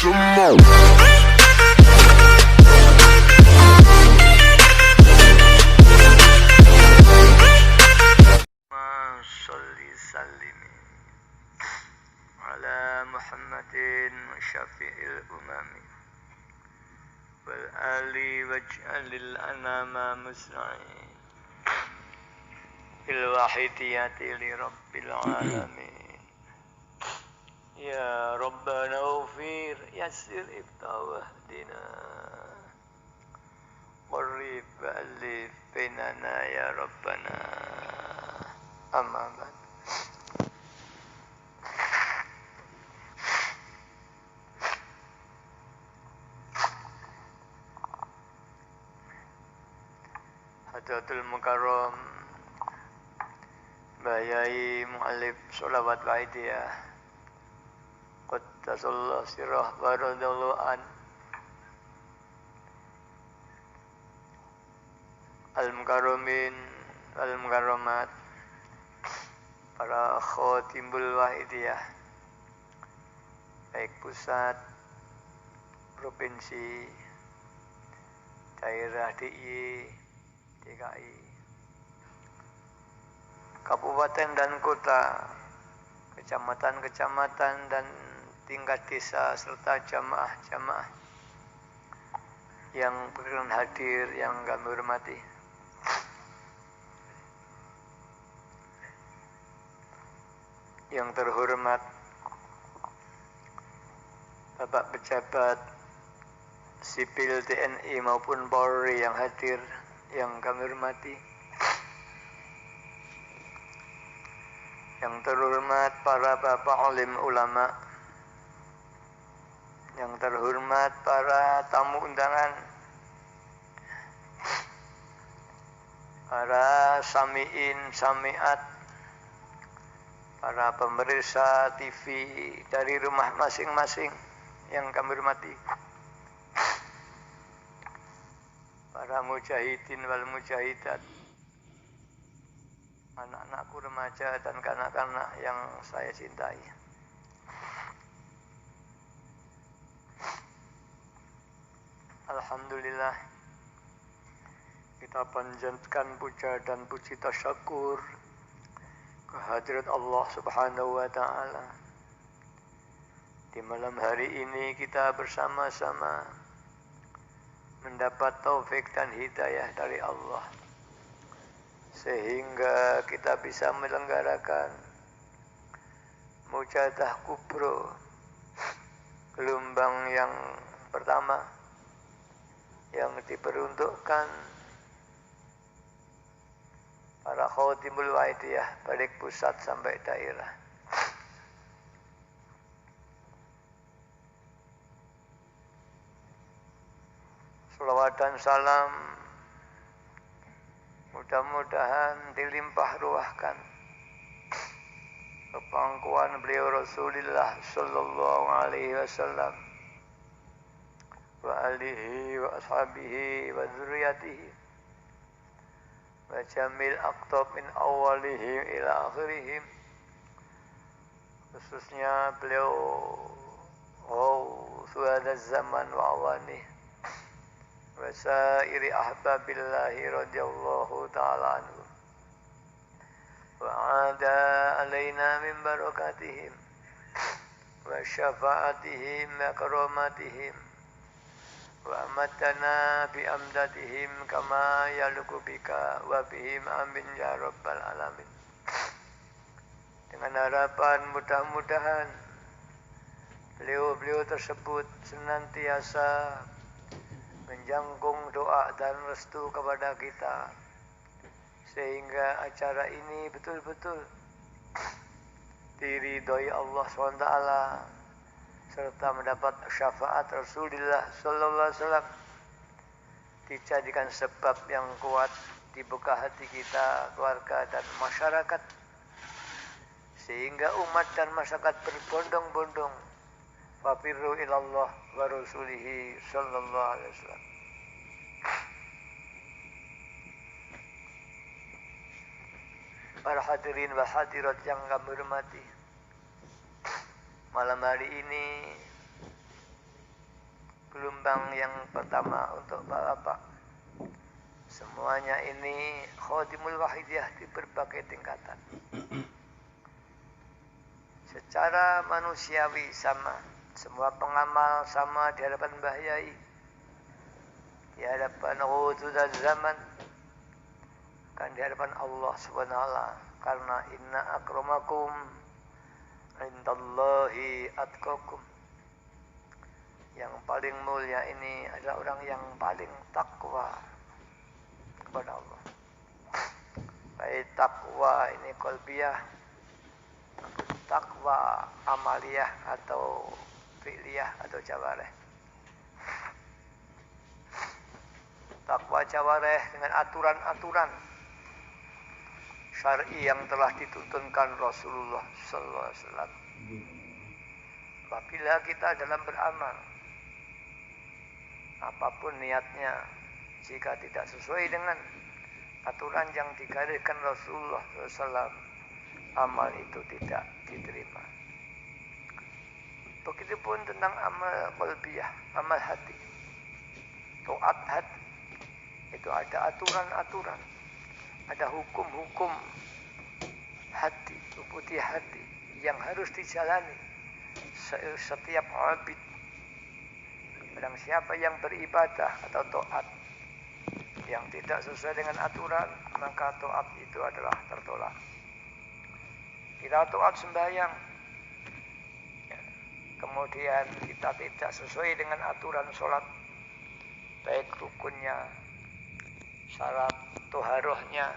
some more. Salli sallimi ala Muhammadin syafi'il umami wal ali waj'alil anama musna'in bil wahidiyati li rabbil alamin. Ya Rabbana ufir yassir iftawah dina qarib alif bainana ya Rabbana. Amma ba'd. Hadratul Mukarram Bayai Mu'alif Sholawat Wahidiyah Qaddasallahu sirrah wa radallahu an Al-Mukarramin Al-Mukarramat, para khotimul wahidiyah baik pusat, provinsi, daerah DIY, DKI, kabupaten dan kota, kecamatan-kecamatan dan tingkat desa serta jamaah-jamaah yang berkenan hadir yang kami hormati. Yang terhormat Bapak Pejabat Sipil TNI maupun Polri yang hadir yang kami hormati. Yang terhormat para bapak alim ulama. Yang terhormat para tamu undangan. Para sami'in, sami'at, para pemirsa TV dari rumah masing-masing yang kami hormati. Para mujahidin wal mujahidat, anak-anakku remaja dan kanak-kanak yang saya cintai. Alhamdulillah, kita panjatkan puja dan puji tasyakur kehadirat Allah Subhanahu wa ta'ala. Di malam hari ini kita bersama-sama mendapat taufik dan hidayah dari Allah, sehingga kita bisa menyelenggarakan Mujadah Kubro gelombang yang pertama yang diperuntukkan para khotimul wahidiyah balik pusat sampai daerah. Salawat dan salam mudah-mudahan dilimpah ruahkan kepangkuan beliau Rasulullah sallallahu alaihi wasallam wa alihi wa ashabihi wa dzurriyyatihi wa jamil aqtab min awalihim ila akhirihim, khususnya beliau suhada zaman wa awani wa sairi ahbabillahi radhiyallahu ta'ala anhu wa ada alaina min barakatihim wa syafa'atihim wa karamatihim wa amatana bi amdatihim kama yaluku bika wa bihim amin ya rabbal alamin. Dengan harapan mudah-mudahan beliau-beliau tersebut senantiasa menjangkung doa dan restu kepada kita, sehingga acara ini betul-betul diridhoi Allah SWT serta mendapat syafaat Rasulullah sallallahu alaihi wasallam, dijadikan sebab yang kuat dibuka hati kita, keluarga dan masyarakat, sehingga umat dan masyarakat berbondong-bondong fafirru ilallah wa rasulihi sallallahu alaihi wasallam. Para hadirin wa hadirat yang kami hormati, malam hari ini gelombang yang pertama untuk Bapak. Semuanya ini Khadimul Wahidiyah di berbagai tingkatan. Secara manusiawi sama, semua pengamal sama di hadapan Mbah Yai, di hadapan wujud dan zaman, kan di hadapan Allah Subhanahu wa taala. Karena inna akramakum indallahi atqakum. Yang paling mulia ini adalah orang yang paling takwa kepada Allah. Baik takwa ini qalbiyah, takwa amaliyah atau fi'liyah atau jawareh. Takwa jawareh dengan aturan-aturan syar'i yang telah dituntunkan Rasulullah sallallahu alaihi wasallam. Apabila kita dalam beramal, apapun niatnya, jika tidak sesuai dengan aturan yang digariskan Rasulullah SAW, amal itu tidak diterima. Begitupun tentang amal qalbiyah, amal hati, taat hati. Itu ada aturan-aturan, ada hukum-hukum hati, ubudiyah hati yang harus dijalani setiap abid. Barang siapa yang beribadah atau taat yang tidak sesuai dengan aturan, maka taat itu adalah tertolak. Kita taat sembahyang, kemudian kita tidak sesuai dengan aturan sholat, baik rukunnya, syarat toharohnya,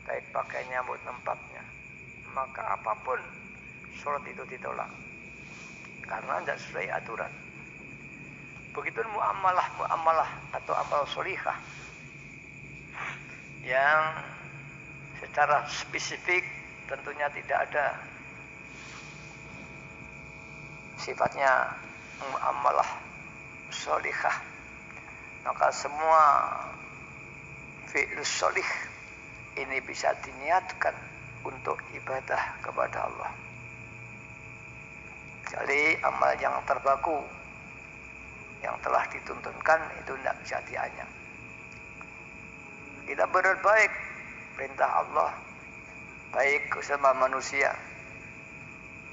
baik pakainya maupun tempatnya, maka apapun sholat itu ditolak karena tidak sesuai aturan. Begitu muamalah atau amal sholihah yang secara spesifik tentunya tidak ada sifatnya muamalah sholihah, maka semua fi'il sholih ini bisa diniatkan untuk ibadah kepada Allah. Jadi amal yang terbaku yang telah dituntunkan itu tidak bisa dianyam. Kita berbuat baik, perintah Allah, baik sama manusia,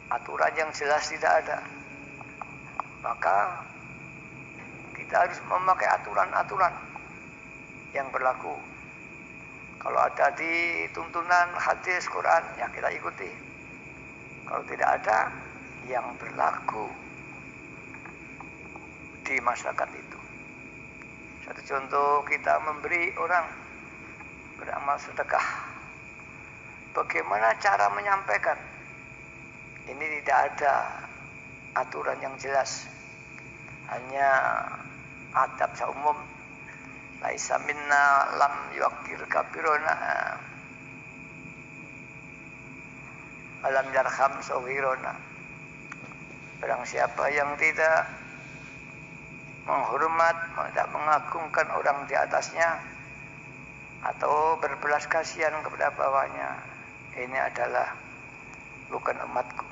aturan yang jelas tidak ada, maka kita harus memakai aturan-aturan yang berlaku. Kalau ada di tuntunan hadis Quran, ya kita ikuti. Kalau tidak ada yang berlaku di masyarakat itu. Satu contoh, kita memberi orang beramal sedekah. Bagaimana cara menyampaikan? Ini tidak ada aturan yang jelas. Hanya adab seumum. Laisa minna lam yuqir kabirona. Alam yarham sawirona. Barang siapa yang tidak menghormat, tidak mengagungkan orang di atasnya atau berbelas kasihan kepada bawahnya, ini adalah bukan umatku.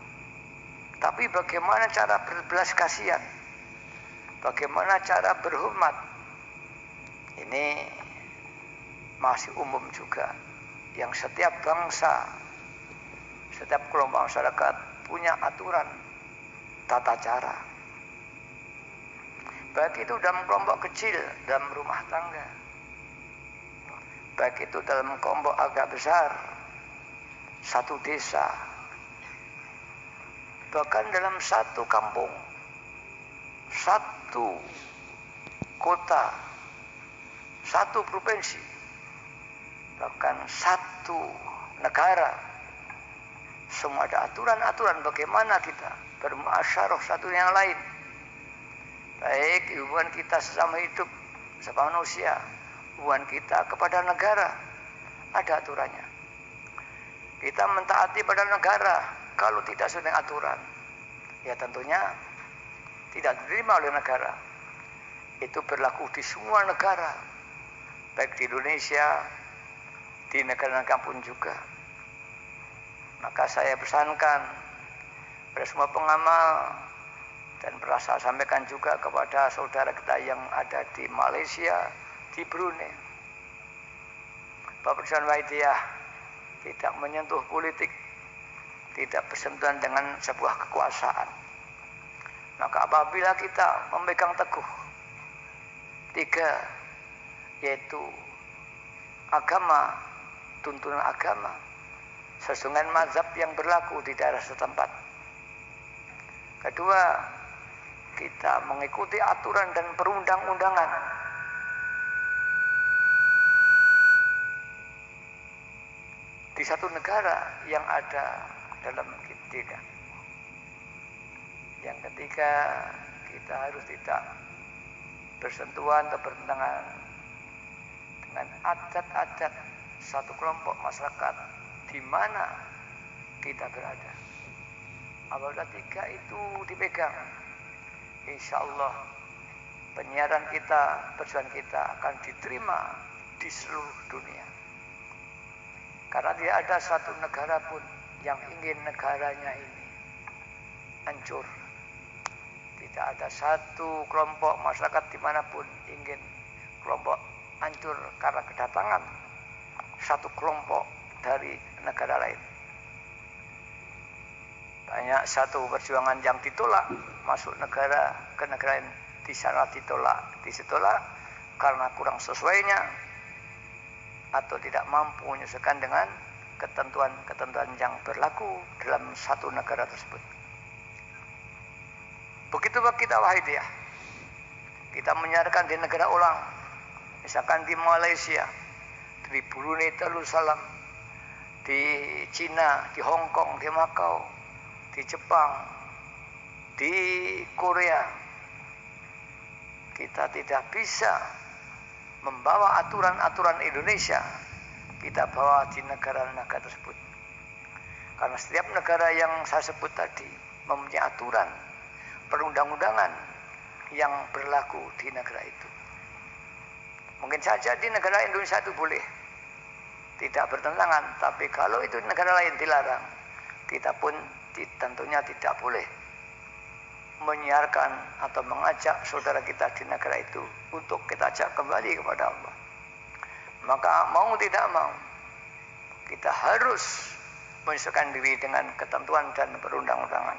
Tapi bagaimana cara berbelas kasihan, bagaimana cara berhormat, ini masih umum juga, yang setiap bangsa, setiap kelompok masyarakat punya aturan tata cara. Baik itu dalam kelompok kecil, dalam rumah tangga, baik itu dalam kelompok agak besar, satu desa, bahkan dalam satu kampung, satu kota, satu provinsi, bahkan satu negara. Semua ada aturan-aturan bagaimana kita bermuasyarah satu yang lain. Baik hubungan kita sesama hidup, sesama manusia, hubungan kita kepada negara, ada aturannya. Kita mentaati pada negara, kalau tidak sesuai dengan aturan, ya tentunya tidak diterima oleh negara. Itu berlaku di semua negara, baik di Indonesia, di negara-negara pun juga. Maka saya pesankan pada semua pengamal, Dan pernah saya sampaikan juga kepada saudara kita yang ada di Malaysia, di Brunei, Bapak Presiden Wahidiyah tidak menyentuh politik, tidak bersentuhan dengan sebuah kekuasaan. Maka apabila kita memegang teguh 3, yaitu agama, tuntunan agama, sesuai dengan mazhab yang berlaku di daerah setempat. Kedua, kita mengikuti aturan dan perundang-undangan. Di satu negara yang ada dalam kita. Yang ketiga, kita harus tidak bersentuhan atau bertentangan dengan adat-adat satu kelompok masyarakat di mana kita berada. Apabila 3 itu dipegang, insya Allah penyiaran kita, perjuangan kita akan diterima di seluruh dunia. Karena tidak ada satu negara pun yang ingin negaranya ini hancur. Tidak ada satu kelompok masyarakat dimanapun ingin kelompok hancur karena kedatangan satu kelompok dari negara lain. Banyak satu perjuangan yang ditolak masuk negara ke negara lain, di sana ditolak, karena kurang sesuainya atau tidak mampu menyesuaikan dengan ketentuan-ketentuan yang berlaku dalam satu negara tersebut. Begitu kita Wahidiyah, kita menyiarkan di negara orang, misalkan di Malaysia, di Brunei Darussalam, di Cina, di Hong Kong, di Makau, di Jepang, di Korea. Kita tidak bisa membawa aturan-aturan Indonesia, kita bawa di negara-negara tersebut. Karena setiap negara yang saya sebut tadi mempunyai aturan perundang-undangan yang berlaku di negara itu. Mungkin saja di negara Indonesia itu boleh, tidak bertentangan, tapi kalau itu negara lain dilarang, kita pun tentunya tidak boleh menyiarkan atau mengajak saudara kita di negara itu untuk kita ajak kembali kepada Allah. Maka mau tidak mau, kita harus menyesuaikan diri dengan ketentuan dan perundang-undangan.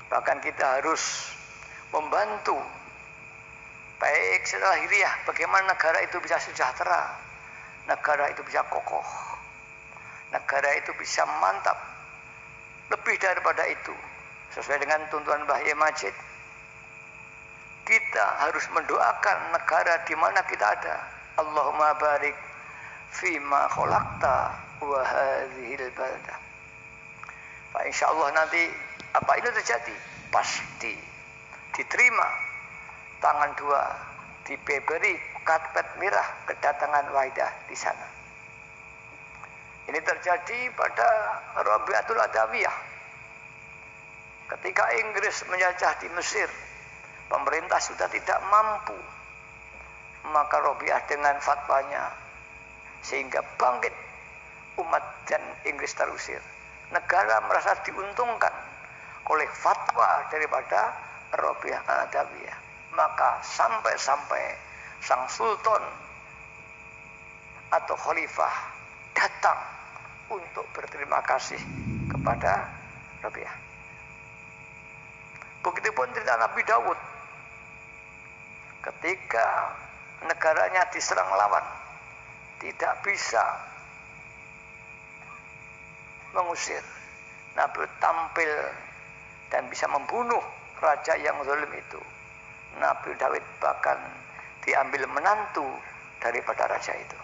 Bahkan kita harus membantu baik secara lahiriah, bagaimana negara itu bisa sejahtera, negara itu bisa kokoh, negara itu bisa mantap. Lebih daripada itu, sesuai dengan tuntunan Mbah Yai Majid, kita harus mendoakan negara di mana kita ada. Allahumma barik fima khalaqta wa hadhil baldah. Pak, insyaallah nanti apa itu terjadi pasti diterima tangan 2, diberi karpet merah kedatangan Wahidiyah di sana. Ini terjadi pada Rabi'atul Adawiyah. Ketika Inggris menjajah di Mesir, pemerintah sudah tidak mampu, maka Rabi'ah dengan fatwanya sehingga bangkit umat dan Inggris terusir. Negara merasa diuntungkan oleh fatwa daripada Rabi'ah Adawiyah. Maka sampai-sampai sang sultan atau khalifah datang untuk berterima kasih kepada Rabi'ah. Begitupun cerita Nabi Daud, ketika negaranya diserang lawan, tidak bisa mengusir, Nabi tampil dan bisa membunuh raja yang zalim itu. Nabi Daud bahkan diambil menantu daripada raja itu.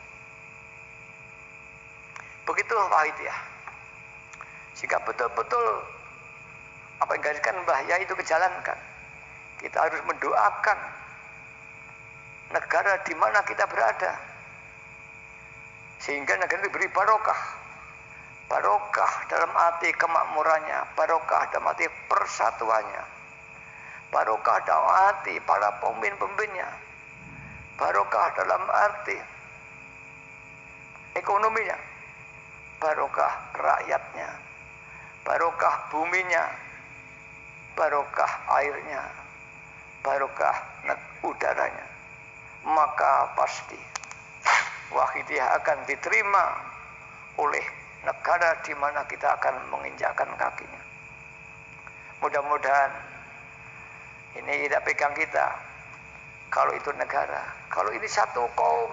Begitu Wahidiyah. Jika betul-betul apa yang digariskan Mbah Yai itu kejalankan, kita harus mendoakan negara di mana kita berada, sehingga negara itu beri barokah. Barokah dalam arti kemakmurannya, barokah dalam arti persatuannya, barokah dalam arti para pemimpin-pemimpinnya, barokah dalam arti ekonominya, barokah rakyatnya, barokah buminya, barokah airnya, barokah udaranya, maka pasti Wahidiyah akan diterima oleh negara di mana kita akan menginjakkan kakinya. Mudah-mudahan ini tidak pegang kita. Kalau itu negara, kalau ini satu kaum,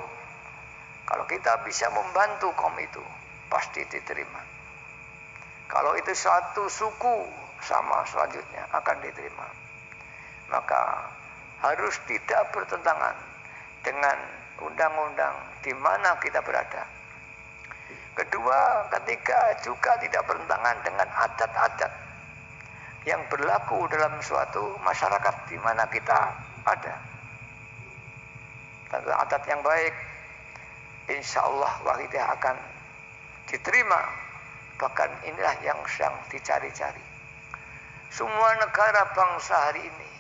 kalau kita bisa membantu kaum itu, pasti diterima. Kalau itu satu suku, sama selanjutnya akan diterima. Maka harus tidak bertentangan dengan undang-undang di mana kita berada. Kedua, ketiga juga tidak bertentangan dengan adat-adat yang berlaku dalam suatu masyarakat di mana kita ada. Tentu adat yang baik, insya Allah Wahidiyah akan diterima. Bahkan inilah yang sedang dicari-cari. Semua negara bangsa hari ini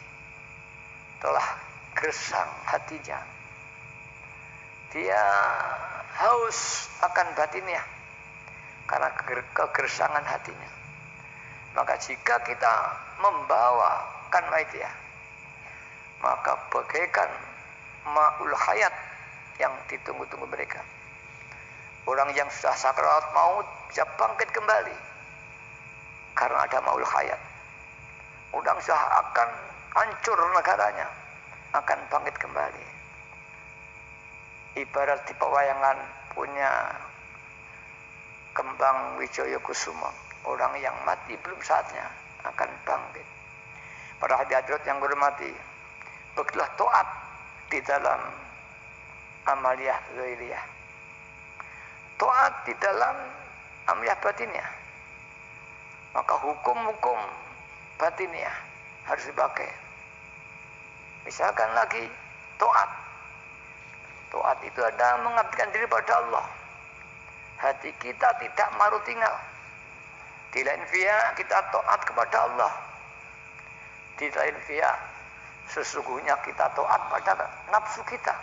telah gersang hatinya. Dia haus akan batinnya karena kegersangan hatinya. Maka jika kita membawakan Wahidiyah, maka bagaikan ma'ul hayat yang ditunggu-tunggu mereka. Orang yang sudah sakaraat maut bisa bangkit kembali karena ada ma'ul hayat. Orang sudah akan hancur negaranya, akan bangkit kembali. Ibarat di pewayangan punya kembang Wijaya Kusuma, orang yang mati belum saatnya akan bangkit. Para hadirat yang berhormati, begitulah taat di dalam amaliyah zahiriyah, taat di dalam amaliyah batiniyah. Maka hukum-hukum batiniyah harus dipakai. Misalkan lagi taat. Taat itu adalah mengabdikan diri pada Allah. Hati kita tidak maru tinggal. Di lain pihak kita taat kepada Allah. Di lain pihak sesungguhnya kita taat pada nafsu kita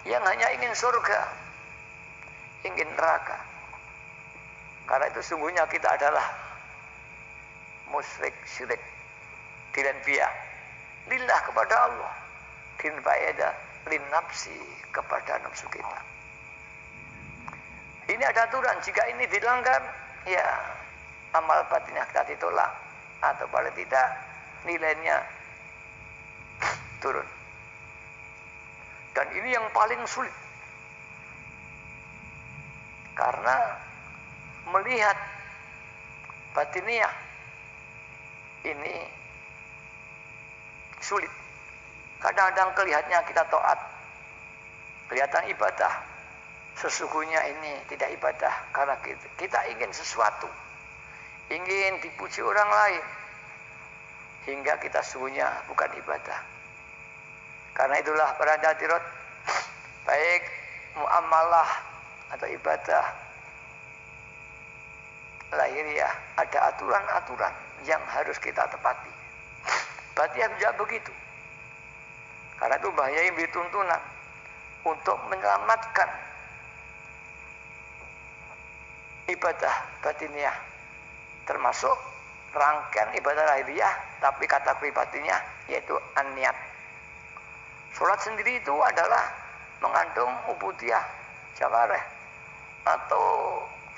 yang hanya ingin surga, ingin neraka. Karena itu sungguhnya kita adalah musyrik, syirik. Di lain pihak lillah kepada Allah, din faedah lin nafsi kepada nafsu kita. Ini ada aturan, jika ini dilanggar, ya amal batinnya kita ditolak, atau paling tidak nilainya turun. Dan ini yang paling sulit, karena melihat batiniyah ini sulit. Kadang-kadang kelihatannya kita taat, kelihatan ibadah, sesungguhnya ini tidak ibadah karena kita ingin sesuatu, ingin dipuji orang lain, hingga kita sesungguhnya bukan ibadah. Karena itulah para hadirat, baik muamalah atau ibadah lahiriah, ada aturan-aturan yang harus kita tepati. Batiniyah juga begitu. Karena itu bahaya yang dituntunan untuk menyelamatkan ibadah batiniyah, termasuk rangkaian ibadah lahiriah, tapi kategori batiniyah yaitu an-niat. Sholat sendiri itu adalah mengandung ubudiyah jawareh atau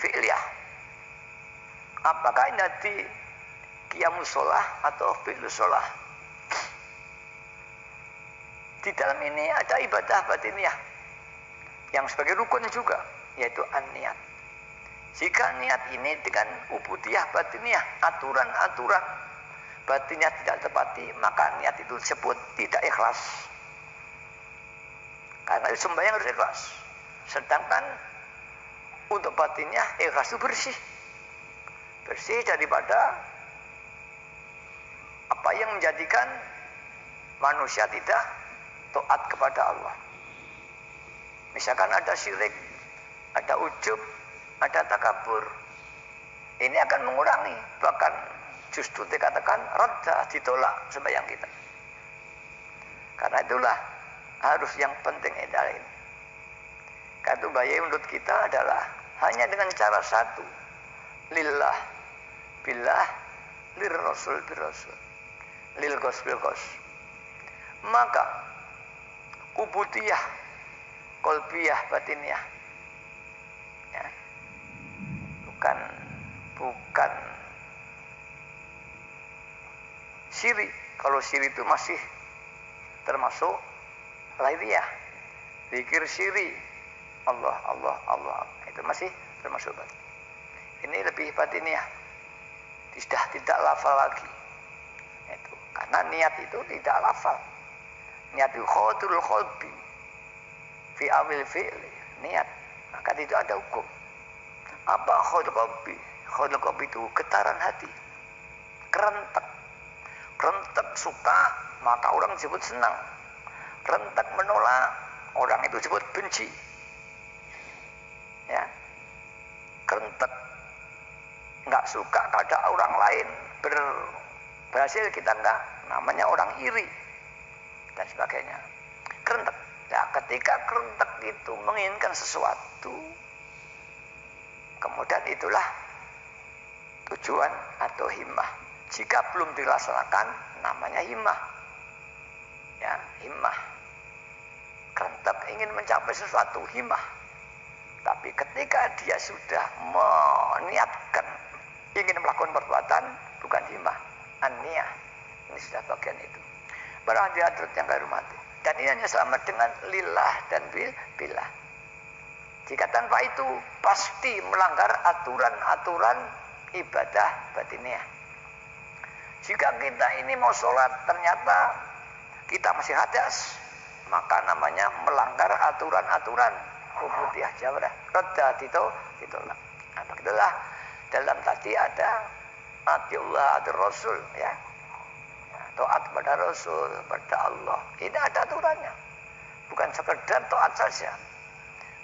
fi'liyah. Apakah ini nanti qiyamus sholah atau fi'lus sholah? Di dalam ini ada ibadah batiniyah yang sebagai rukun juga, yaitu an-niat. Jika niat ini dengan ubudiyah batiniyah, aturan-aturan batiniyah tidak tepati, maka niat itu disebut tidak ikhlas. Karena sembahyang harus ikhlas. Sedangkan untuk batiniyah ikhlas itu bersih. Bersih daripada apa yang menjadikan manusia tidak taat kepada Allah. Misalkan ada syirik, ada ujub, ada takabur. Ini akan mengurangi, bahkan justru dikatakan radda, ditolak sembahyang kita. Karena itulah harus yang penting adalah ini. Karena itu bahaya menurut kita adalah hanya dengan cara satu, lillah, billah, lir rasul bir rasul, lil gos bil gos. Maka ubudiyah, kolbiyah, batiniah, ya, bukan siri. Kalau siri itu masih termasuk lahiriah, zikir siri, Allah Allah Allah, itu masih termasuk batin. Ini lebih batiniah, sudah tidak lafal lagi. Itu karena niat itu tidak lafal. Niat itu khodul kholbi fi awil fi'li, niat, maka tidak ada hukum. Apa khodul kholbi? Khodul kholbi itu getaran hati, kerentek. Kerentek suka, maka orang disebut senang. Kerentek menolak, orang itu disebut benci. Ya, kerentek nggak suka kada orang lain berhasil, kita nggak, namanya orang iri dan sebagainya. Kerentek. Nah, ketika kerentek itu menginginkan sesuatu, kemudian itulah tujuan atau himmah. Jika belum dilaksanakan, namanya himmah. Ya, himmah. Kerentek ingin mencapai sesuatu, himmah. Tapi ketika dia sudah meniatkan ingin melakukan perbuatan, bukan himmah, an-niyah. Ini sudah bagian itu. Para hadirat yang kami hormati. Dan ini hanya selamat dengan lillah dan billah. Jika tanpa itu pasti melanggar aturan-aturan ibadah batiniah. Jika kita ini mau sholat ternyata kita masih hadas, maka namanya melanggar aturan-aturan ubudiyah jawrah. Rada ditolak. Nah, begitulah dalam tadi ada atiullah atur rasul, ya. Taat pada Rasul, pada Allah. Ini ada aturannya. Bukan sekedar taat saja.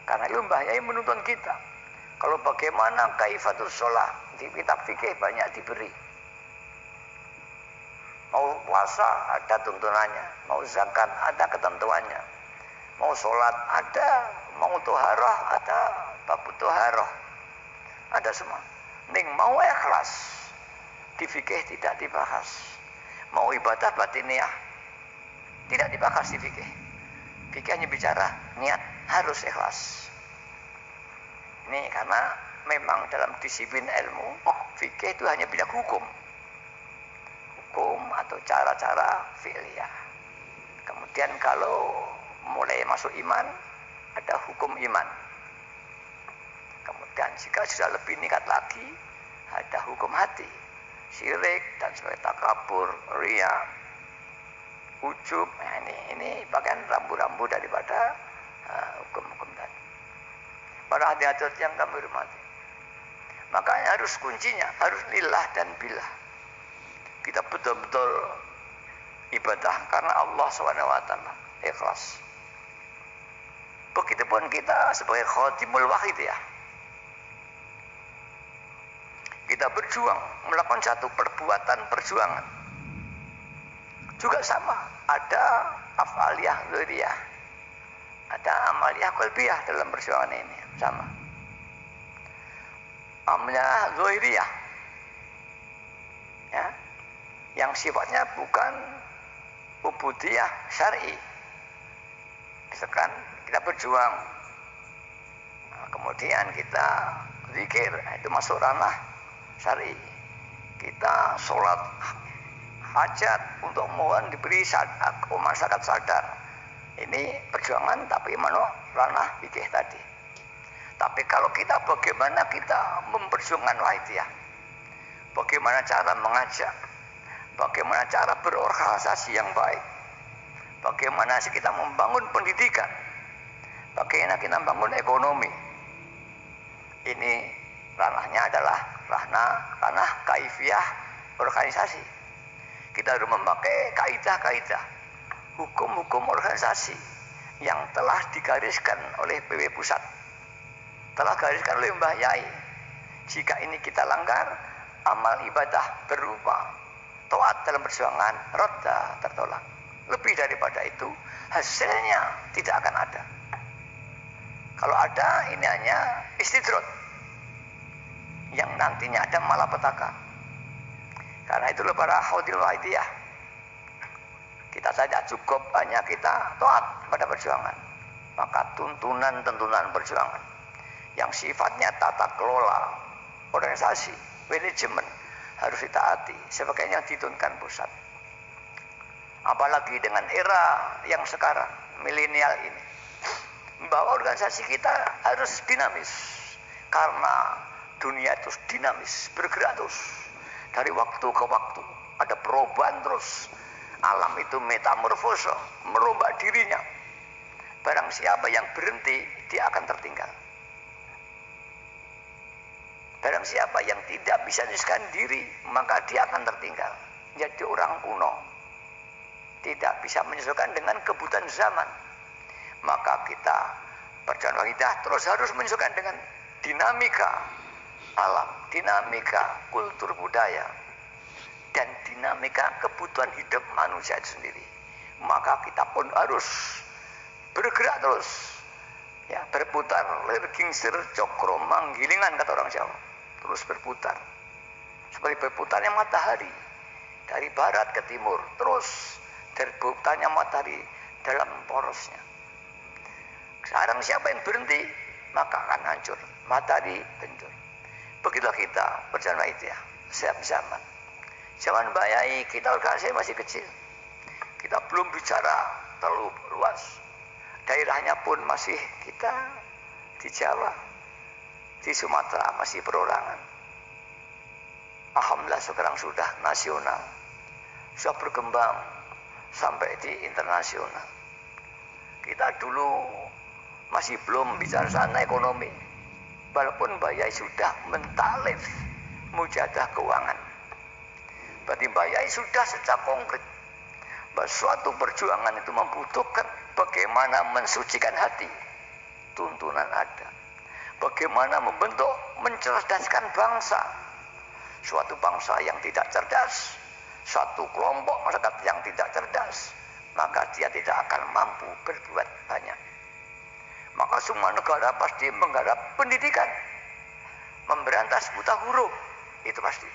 Karena itu Mbah Yai menuntun kita. Kalau bagaimana kaifatus sholah, di kitab fikih banyak diberi. Mau puasa ada tuntunannya, mau zakat ada ketentuannya, mau sholat ada, mau toharoh ada, bab toharoh ada semua. Ning mau ikhlas, di fikih tidak dibahas. Mau ibadah batiniah tidak dibahas di fikih. Fikih hanya bicara niat harus ikhlas. Ini karena memang dalam disiplin ilmu fikih itu hanya bidang hukum atau cara-cara fi'liyah. Kemudian kalau mulai masuk iman, ada hukum iman. Kemudian jika sudah lebih meningkat lagi, ada hukum hati, syirik dan sebagainya, takabur, riya, ujub. Nah, ini bagian rambu-rambu daripada hukum-hukum tadi. Para hadirat yang kami hormati, makanya harus kuncinya harus lillah dan billah. Kita betul-betul ibadah karena Allah SWT, ikhlas. Begitupun kita sebagai khatimul wahid, ya. Kita berjuang melakukan satu perjuangan juga sama, ada af'aliyah dzuriyah, ada amaliyah qalbiyah dalam perjuangan ini sama. Amaliyah dzuriyah, ya, yang sifatnya bukan ubudiyah syar'i. Misalkan kita berjuang, kemudian kita zikir, itu masuk ranah syar'i. Kita sholat hajat untuk mohon diberi masyarakat sadar. Ini perjuangan tapi ranah fikih tadi. Tapi kalau kita bagaimana kita memperjuangkan wahidiyah, bagaimana cara mengajak, bagaimana cara berorganisasi yang baik, bagaimana kita membangun pendidikan, bagaimana kita membangun ekonomi, ini ranahnya adalah ranah kaifiyah organisasi. Kita harus memakai kaidah-kaidah hukum-hukum organisasi yang telah digariskan oleh PW Pusat, telah digariskan oleh Mbah Yai. Jika ini kita langgar, amal ibadah berupa taat dalam perjuangan roda tertolak. Lebih daripada itu, hasilnya tidak akan ada. Kalau ada, ini hanya istidrot, yang nantinya ada malapetaka. Karena itulah para akhwatil waidiyah, kita saja cukup hanya kita taat pada perjuangan. Maka tuntunan perjuangan yang sifatnya tata kelola organisasi, manajemen harus ditaati sebagaimana yang dituntunkan pusat. Apalagi dengan era yang sekarang milenial ini, bahwa organisasi kita harus dinamis karena dunia itu dinamis, bergerak terus dari waktu ke waktu, ada perubahan terus. Alam itu metamorfose, merubah dirinya. Barang siapa yang berhenti, dia akan tertinggal. Barang siapa yang tidak bisa menyesuaikan diri, maka dia akan tertinggal. Jadi orang kuno, tidak bisa menyesuaikan dengan kebutuhan zaman. Maka kita perjalanan kita terus harus menyesuaikan dengan dinamika alam, dinamika kultur budaya, dan dinamika kebutuhan hidup manusia itu sendiri. Maka kita pun harus bergerak terus, ya, berputar lir gingsir cokro manggilingan kata orang Jawa, terus berputar seperti berputarnya matahari dari barat ke timur, terus berputarnya matahari dalam porosnya. Sekarang siapa yang berhenti, maka akan hancur, matahari hancur. Begitulah kita berjalan itu ya, setiap zaman. Zaman Bayai kita organisasi masih kecil, kita belum bicara terlalu luas, daerahnya pun masih kita di Jawa, di Sumatera masih perorangan. Alhamdulillah sekarang sudah nasional, sudah berkembang sampai di internasional. Kita dulu masih belum bicara sana ekonomi, walaupun Bayai sudah mentaklif mujadah keuangan. Berarti Bayai sudah secara konkret bahwa suatu perjuangan itu membutuhkan bagaimana mensucikan hati, tuntunan ada. Bagaimana membentuk, mencerdaskan bangsa. Suatu bangsa yang tidak cerdas, suatu kelompok masyarakat yang tidak cerdas, maka dia tidak akan mampu berbuat banyak. Maka semua negara pasti menggarap pendidikan, memberantas buta huruf, itu pasti.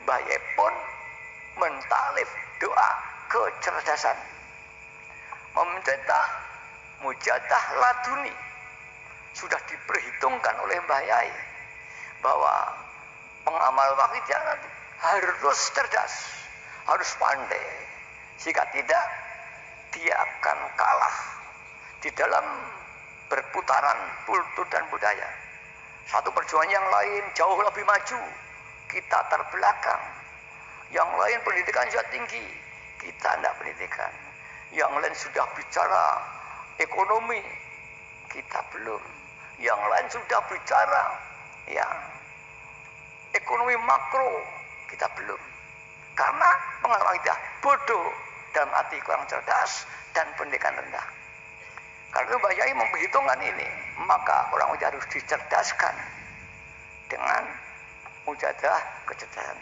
Bayai pun mentalif doa kecerdasan, mencetak mujadah laduni. Sudah diperhitungkan oleh Bayai bahwa pengamal wakidah harus cerdas, harus pandai. Jika tidak, dia akan kalah di dalam berputaran kultur dan budaya. Satu perjuangan yang lain jauh lebih maju, kita terbelakang. Yang lain pendidikan sudah tinggi, kita tidak pendidikan. Yang lain sudah bicara ekonomi, kita belum. Yang lain sudah bicara ya ekonomi makro, kita belum. Karena pengalaman kita bodoh, dalam arti kurang cerdas dan pendidikan rendah. Kalau Bayai memperhitungkan ini, maka orang itu harus dicerdaskan dengan mujadah kecerdasan.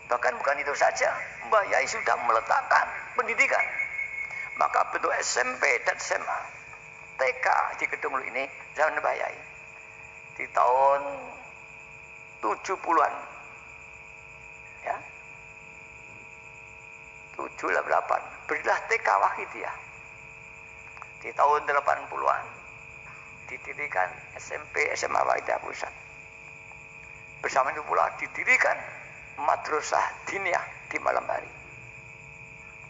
Bahkan bukan itu saja, Bayai sudah meletakkan pendidikan. Maka bentuk SMP dan SMA, TK di Kedung Lu ini zaman Bayai. Di tahun 70-an, ya, 78, berilah TK Wahidiyah. Di tahun 80-an didirikan SMP SMA Wahidiyah Pusat. Bersama itu pula didirikan Madrasah Diniyah di malam hari.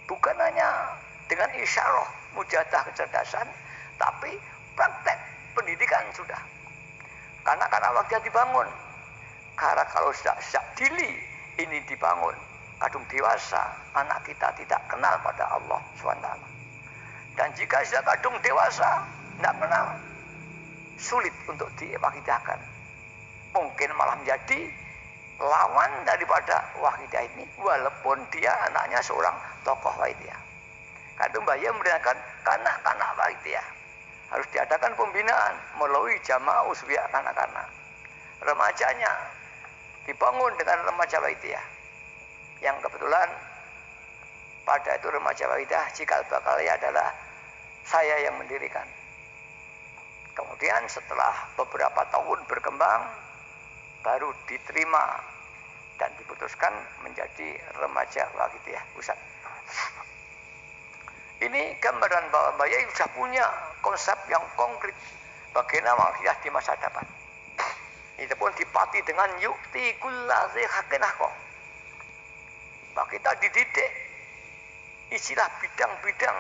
Bukan hanya dengan isyarah mujadah kecerdasan, tapi praktek pendidikan sudah. Karena Wahidiyah dibangun. Karena kalau sejak dini ini dibangun, kadung dewasa anak kita tidak kenal pada Allah SWT. Dan jika sudah kadung dewasa tidak kenal, sulit untuk diwakidahkan. Mungkin malah menjadi lawan daripada wakidah ini, walaupun dia anaknya seorang tokoh wakidah. Kadung Bayai memberikan kanak-kanak wakidah harus diadakan pembinaan melalui jamaah usbiyah kanak-kanak. Remajanya dibangun dengan remaja wakidah, yang kebetulan pada itu remaja wakidah cikal bakalnya adalah saya yang mendirikan. Kemudian setelah beberapa tahun berkembang, baru diterima dan diputuskan menjadi remaja Wahidiyah pusat. Ini gambaran bahwa Mbak Yai sudah punya konsep yang konkret bagaimana Wahidiyah di masa depan. Itu pun dipati dengan yukti kulladzi haqqin haqqah. Bahwa kita dididik istilah bidang-bidang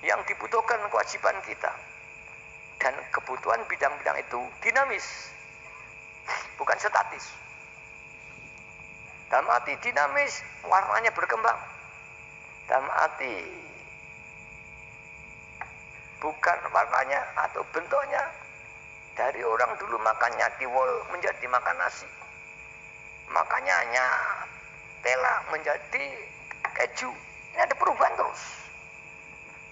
yang dibutuhkan kewajiban kita. Dan kebutuhan bidang-bidang itu dinamis, bukan statis. Dalam arti dinamis, warnanya berkembang. Dalam arti bukan warnanya atau bentuknya. Dari orang dulu makannya tiwul menjadi makan nasi. Makannya hanya tela menjadi keju. Ini ada perubahan terus.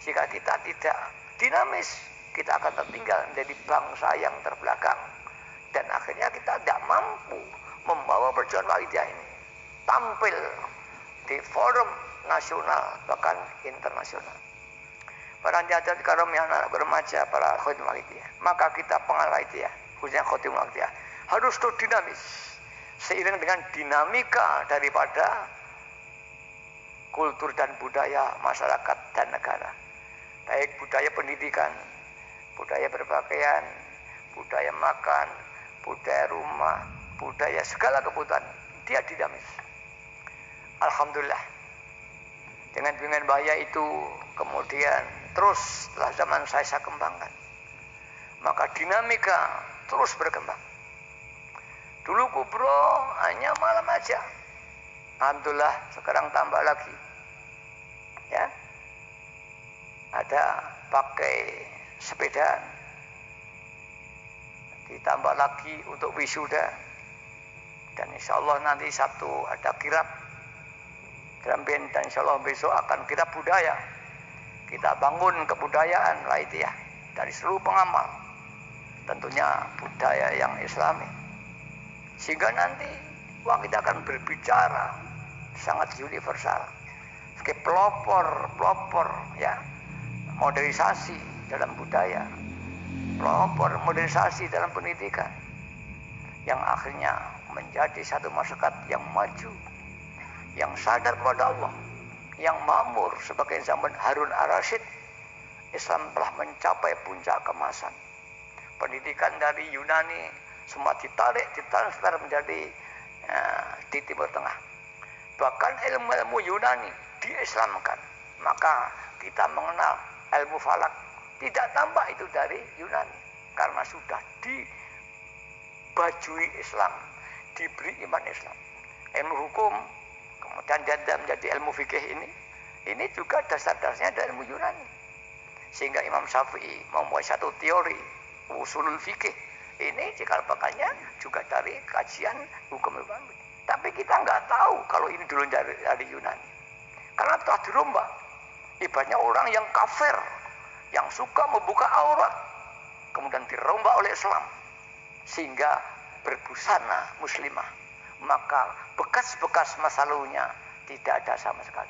Jika kita tidak dinamis, kita akan tertinggal menjadi bangsa yang terbelakang. Dan akhirnya kita tidak mampu membawa perjuangan Wahidiyah ini tampil di forum nasional bahkan internasional. Para hadirin kaum anak remaja, para khotim Wahidiyah, maka kita pengamal Wahidiyah, khususnya khotim Wahidiyah, harus terus dinamis seiring dengan dinamika daripada kultur dan budaya masyarakat dan negara. Baik budaya pendidikan, budaya berpakaian, budaya makan, budaya rumah, budaya segala kebutuhan, dia dinamis. Alhamdulillah, dengan bimbingan bahaya itu kemudian terus setelah zaman saya kembangkan, maka dinamika terus berkembang. Dulu kubro hanya malam aja, alhamdulillah sekarang tambah lagi, ya. Ada pakai sepeda, ditambah lagi untuk wisuda, dan insya Allah nanti Sabtu ada kirab Dramben, dan insya Allah besok akan kirab budaya. Kita bangun kebudayaan Wahidiyah dari seluruh pengamal, tentunya budaya yang Islami, sehingga nanti kita akan berbicara sangat universal sebagai pelopor ya modernisasi dalam budaya, pelopor modernisasi dalam pendidikan, yang akhirnya menjadi satu masyarakat yang maju, yang sadar kepada Allah, yang makmur. Sebagai zaman Harun Ar-Rasyid, Islam telah mencapai puncak kemasan. Pendidikan dari Yunani semua ditarik, ditransfer menjadi di Timur Tengah. Bahkan ilmu-ilmu Yunani diislamkan. Maka kita mengenal ilmu falak tidak tambah itu dari Yunani, karena sudah dibajui Islam, diberi iman Islam. Ilmu hukum kemudian dia menjadi ilmu fikih, ini juga dasar-dasarnya dari ilmu Yunani. Sehingga Imam Syafi'i membuat satu teori usulul fikih, ini cikal bakalnya juga dari kajian hukum Islami. Tapi kita nggak tahu kalau ini dulu dari Yunani, karena telah dirombak. Ibaratnya orang yang kafir, yang suka membuka aurat, kemudian dirombak oleh Islam sehingga berbusana muslimah, maka bekas-bekas masa lalunya tidak ada sama sekali.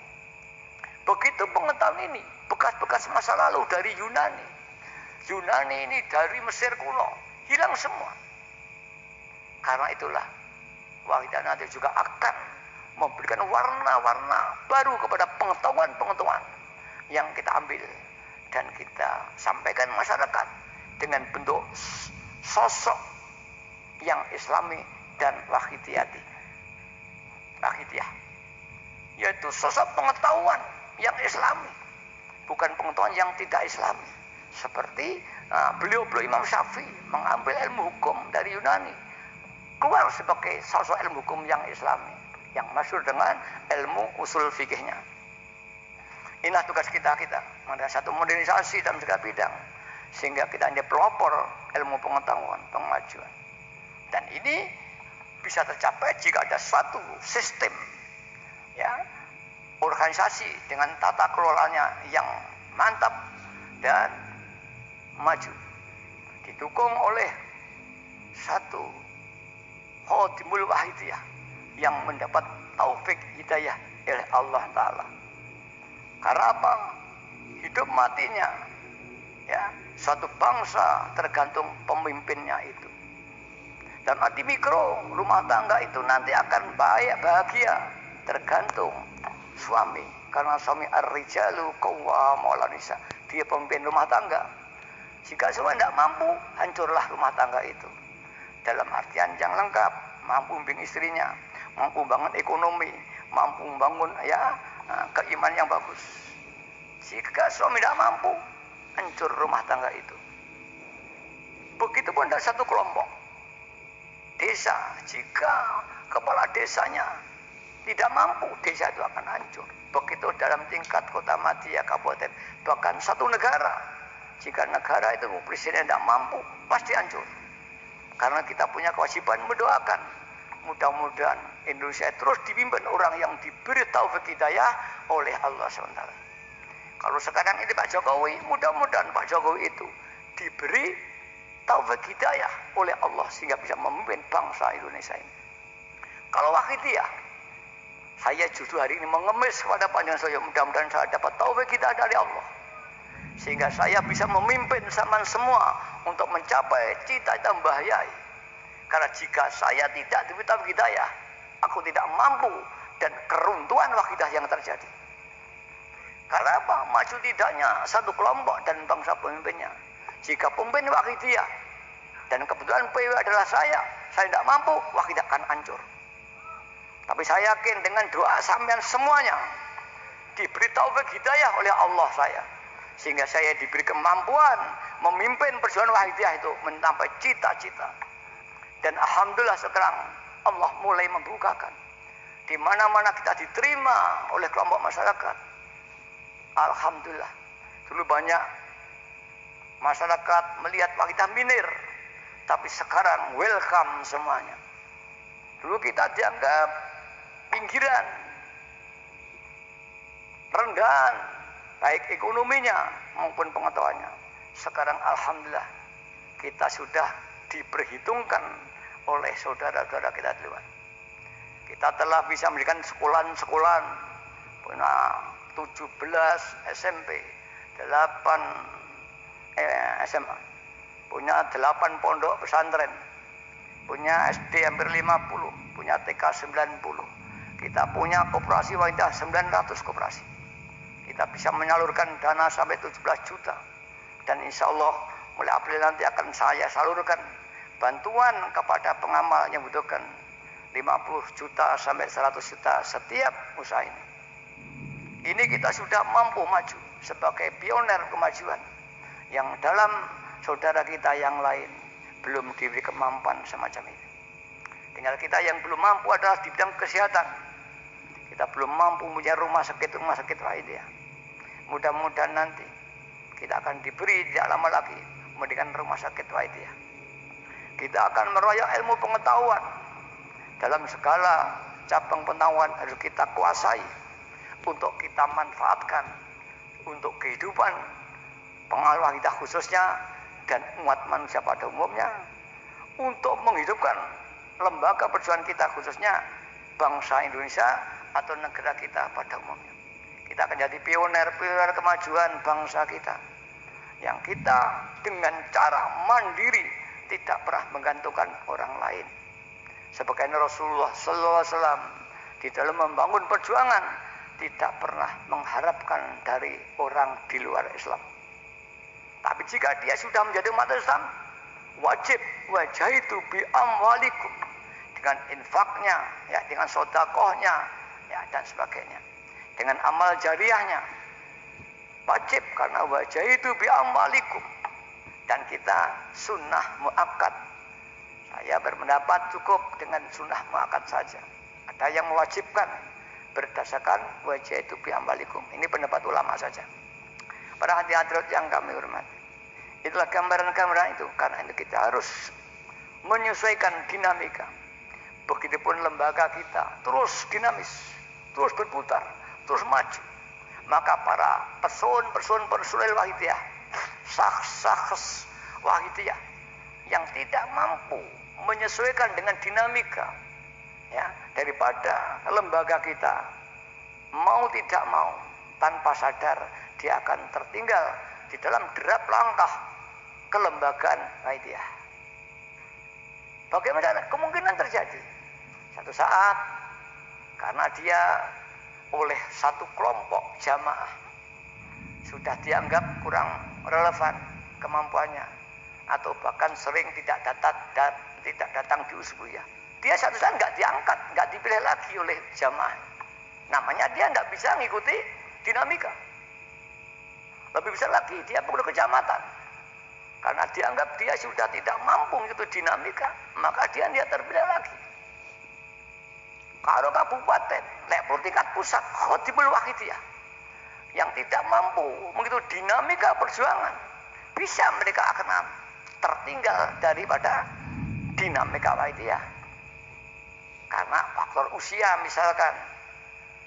Begitu pengetahuan ini, bekas-bekas masa lalu dari Yunani. Yunani ini dari Mesir kuno, hilang semua. Karena itulah Wahidiyah nanti juga akan memberikan warna-warna baru kepada pengetahuan-pengetahuan yang kita ambil dan kita sampaikan masyarakat dengan bentuk sosok yang Islami dan Wahidiyah, yaitu sosok pengetahuan yang Islami, bukan pengetahuan yang tidak Islami. Seperti beliau Imam Syafi'i mengambil ilmu hukum dari Yunani, keluar sebagai sosok ilmu hukum yang Islami, yang masyhur dengan ilmu usul fikihnya. Inilah tugas kita ada satu modernisasi dalam segala bidang, sehingga kita menjadi pelopor ilmu pengetahuan, pemajuan. Dan ini bisa tercapai jika ada suatu sistem, ya, organisasi dengan tata kelolanya yang mantap dan maju, didukung oleh satu Khodimul Wahidiyah yang mendapat taufik hidayah oleh Allah Ta'ala. Karena apa? Hidup matinya, ya, suatu bangsa tergantung pemimpinnya itu. Dalam arti mikro, rumah tangga itu nanti akan bahagia tergantung suami. Karena suami ar-rijalu qawwamuna 'alan nisa. Dia pemimpin rumah tangga. Jika suami tidak mampu, hancurlah rumah tangga itu. Dalam artian yang lengkap, mampu membimbing istrinya, mampu membangun ekonomi, mampu membangun keimanan yang bagus. Jika suami tidak mampu, hancur rumah tangga itu. Begitupun dalam satu kelompok desa, jika kepala desanya tidak mampu, desa itu akan hancur. Begitu dalam tingkat kota, madya, kabupaten, bahkan satu negara. Jika negara itu presiden tidak mampu, pasti hancur. Karena kita punya kewajiban mendoakan. Mudah-mudahan Indonesia terus dipimpin orang yang diberi taufik hidayah oleh Allah SWT. Kalau sekarang ini Pak Jokowi, mudah-mudahan Pak Jokowi itu diberi taufik hidayah oleh Allah sehingga bisa memimpin bangsa Indonesia ini. Kalau Wahidiyah, saya justru hari ini mengemis kepada panjenengan saya, mudah-mudahan saya dapat taufik hidayah dari Allah sehingga saya bisa memimpin zaman semua untuk mencapai cita-cita membahagiai. Karena jika saya tidak diberi taufik hidayah, aku tidak mampu dan keruntuhan wakidah yang terjadi. Karena apa? Maju tidaknya satu kelompok dan bangsa pemimpinnya. Jika pemimpin wakidah dan kebetulan PW adalah saya tidak mampu, wakidah akan hancur. Tapi saya yakin dengan doa sampean semuanya diberi taufik hidayah oleh Allah saya, sehingga saya diberi kemampuan memimpin perjuangan wahidiyah itu mencapai cita-cita. Dan alhamdulillah sekarang Allah mulai membukakan di mana-mana kita diterima oleh kelompok masyarakat. Alhamdulillah. Dulu banyak masyarakat melihat wakidah minir, tapi sekarang welcome semuanya. Dulu kita dianggap pinggiran, rendahan, baik ekonominya maupun pengetahuannya. Sekarang alhamdulillah kita sudah diperhitungkan oleh saudara-saudara kita di luar. Kita telah bisa mendirikan sekolahan-sekolahan, punya 17 SMP, 8 SMA, punya 8 pondok pesantren, punya SD hampir 50, punya TK 90. Kita punya koperasi wanita 900 koperasi. Kita bisa menyalurkan dana sampai 17 juta. Dan insya Allah mulai April nanti akan saya salurkan bantuan kepada pengamal yang membutuhkan 50 juta sampai 100 juta setiap usaha ini. Ini kita sudah mampu maju sebagai pioner kemajuan yang dalam saudara kita yang lain belum diberi kemampuan semacam ini. Tinggal kita yang belum mampu adalah di bidang kesehatan. Kita belum mampu punya rumah sakit wahidiyah. Mudah-mudahan nanti kita akan diberi tidak lama lagi mendirikan rumah sakit wahidiyah. Kita akan meroyok ilmu pengetahuan. Dalam segala cabang pengetahuan harus kita kuasai untuk kita manfaatkan untuk kehidupan pengaruh wahidah khususnya dan umat manusia pada umumnya, untuk menghidupkan lembaga perjuangan kita khususnya bangsa Indonesia atau negara kita pada umumnya. Kita akan jadi pioner kemajuan bangsa kita yang kita dengan cara mandiri tidak pernah menggantungkan orang lain. Sebagaimana Rasulullah SAW di dalam membangun perjuangan tidak pernah mengharapkan dari orang di luar Islam. Tapi jika dia sudah menjadi umat Islam, wajib wajahitu bi amwalikum, dengan infaknya, ya, dengan sodakohnya, ya, dan sebagainya, dengan amal jariahnya, wajib karena wajahitu bi amwalikum. Dan kita sunnah muakkad. Saya berpendapat cukup dengan sunnah muakkad saja. Ada yang mewajibkan berdasarkan wajahitu bi amwalikum. Ini pendapat ulama saja. Para hadirat yang kami hormati, itulah gambaran-gambaran itu. Karena itu kita harus menyesuaikan dinamika. Begitupun lembaga kita terus dinamis, terus berputar, terus maju. Maka para personil wahidiyah, syakhs wahidiyah yang tidak mampu menyesuaikan dengan dinamika, ya, daripada lembaga kita, mau tidak mau tanpa sadar dia akan tertinggal di dalam derap langkah kelembagaan wahidiyah. Bagaimana kemungkinan terjadi? Satu saat karena dia oleh satu kelompok jamaah sudah dianggap kurang relevan kemampuannya atau bahkan sering tidak datang di usbuyah. Dia satu saat nggak diangkat, nggak dipilih lagi oleh jamaah. Namanya dia nggak bisa mengikuti dinamika. Lebih besar lagi, dia pengurus kecamatan. Karena dianggap dia sudah tidak mampu mengikuti dinamika, maka dia terpilih lagi. Kalau kabupaten, level tingkat pusat, khotibul wahidiyah yang tidak mampu mengikuti dinamika perjuangan, bisa mereka akan tertinggal daripada dinamika wahidiyah. Karena faktor usia misalkan,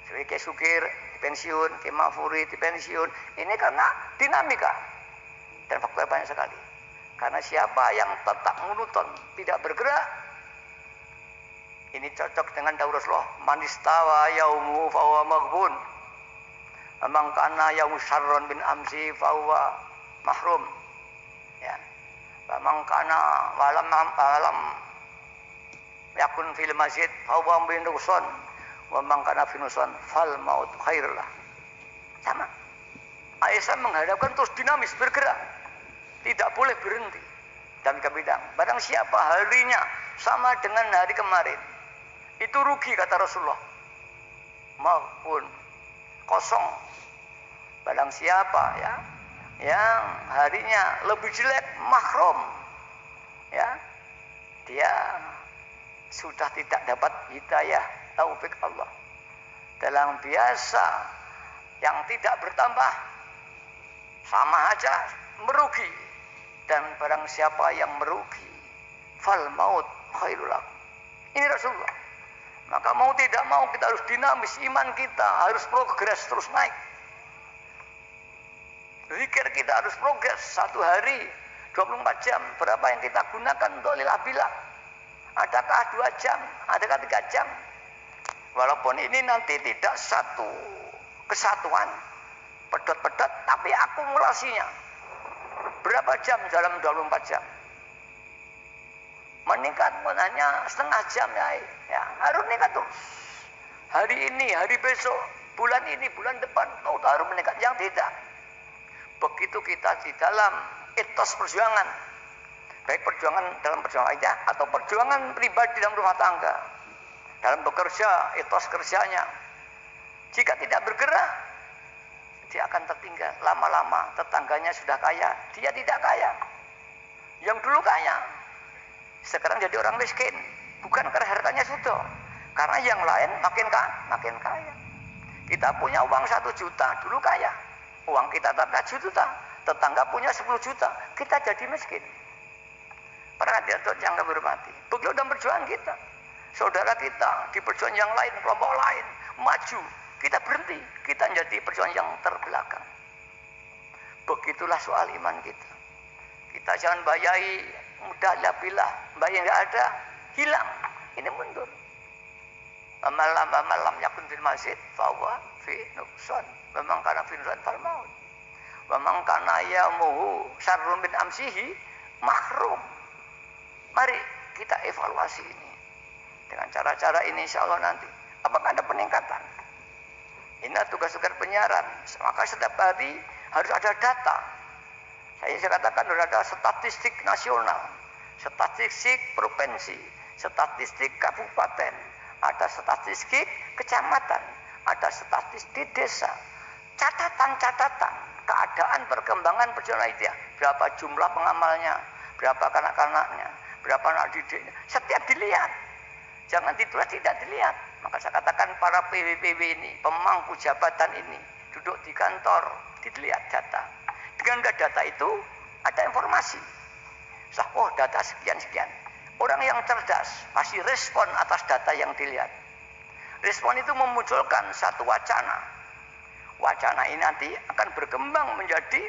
seperti Sukir pensiun, Mafuri pensiun, ini karena dinamika dan faktor banyak sekali. Karena siapa yang tetap monoton, tidak bergerak, ini cocok dengan daurah Rasulullah, man istawa yaumu fa huwa maghbun, man kana yaumu syarrun bin amsi fa huwa mahrum. Ya. Man kana walam yakun fil masjid fa huwa bin nuqsan, wa man kana fi nuqsan fal maut khairullah. Sama. Aisyah menghadapkan terus dinamis bergerak. Tidak boleh berhenti dan bidang. Barang siapa harinya sama dengan hari kemarin, itu rugi kata Rasulullah. Maupun kosong. Barang siapa ya yang harinya lebih jelek, mahrum, ya, dia sudah tidak dapat hidayah taufik Allah. Dalam biasa yang tidak bertambah sama aja merugi. Dan barang siapa yang merugi, fal maut khairul lakum. Ini Rasulullah. Maka mau tidak mau kita harus dinamis, iman kita harus progres terus naik. Zikir kita harus progres, satu hari 24 jam. Berapa yang kita gunakan untuk lillah-billah? Adakah 2 jam? Adakah 3 jam? Walaupun ini nanti tidak satu kesatuan, pedot-pedot, tapi akumulasinya. Berapa jam dalam 24 jam? Meningkat hanya setengah jam ya, harus meningkat terus. Hari ini, hari besok, bulan ini, bulan depan, harus meningkat. Yang tidak. Begitu kita di dalam etos perjuangan, baik perjuangan dalam perjuangan aja atau perjuangan pribadi dalam rumah tangga, dalam bekerja, etos kerjanya, jika tidak bergerak, dia akan tertinggal. Lama-lama tetangganya sudah kaya, dia tidak kaya. Yang dulu kaya, sekarang jadi orang miskin. Bukan karena hartanya sudah, karena yang lain makin kaya. Kita punya uang 1 juta, dulu kaya. Uang kita tambah 1 juta, tetangga punya 10 juta, kita jadi miskin. Perhatian yang kami hormati. Begitu dalam perjuangan kita. Saudara kita di perjuangan yang lain, kelompok lain, maju. Kita berhenti, kita menjadi perjuangan yang terbelakang. Begitulah soal iman kita. Kita jangan bayai, mudah lapilah, bayai nggak ada, hilang. Ini mundur. Malam yakun fil masjid, fawa fi nuqsan. Memang karena fi nuqsan fal maut. Memang karena yamuhu syarrun bin amsihi mahrum. Mari kita evaluasi ini. Dengan cara-cara ini insya Allah nanti. Apakah ada peningkatan? Ini tugas-tugas penyiaran. Maka setiap hari harus ada data. Saya katakan harus ada statistik nasional, statistik provinsi, statistik kabupaten, ada statistik kecamatan, ada statistik desa, catatan-catatan keadaan perkembangan perjalanan itu. Berapa jumlah pengamalnya, berapa kanak-kanaknya, berapa anak didiknya, setiap dilihat. Jangan ditulis tidak dilihat. Maka saya katakan para PW ini, pemangku jabatan ini, duduk di kantor, dilihat data. Dengan data itu ada informasi. Oh, data sekian-sekian. Orang yang cerdas pasti respon atas data yang dilihat. Respon itu memunculkan satu wacana. Wacana ini nanti akan berkembang menjadi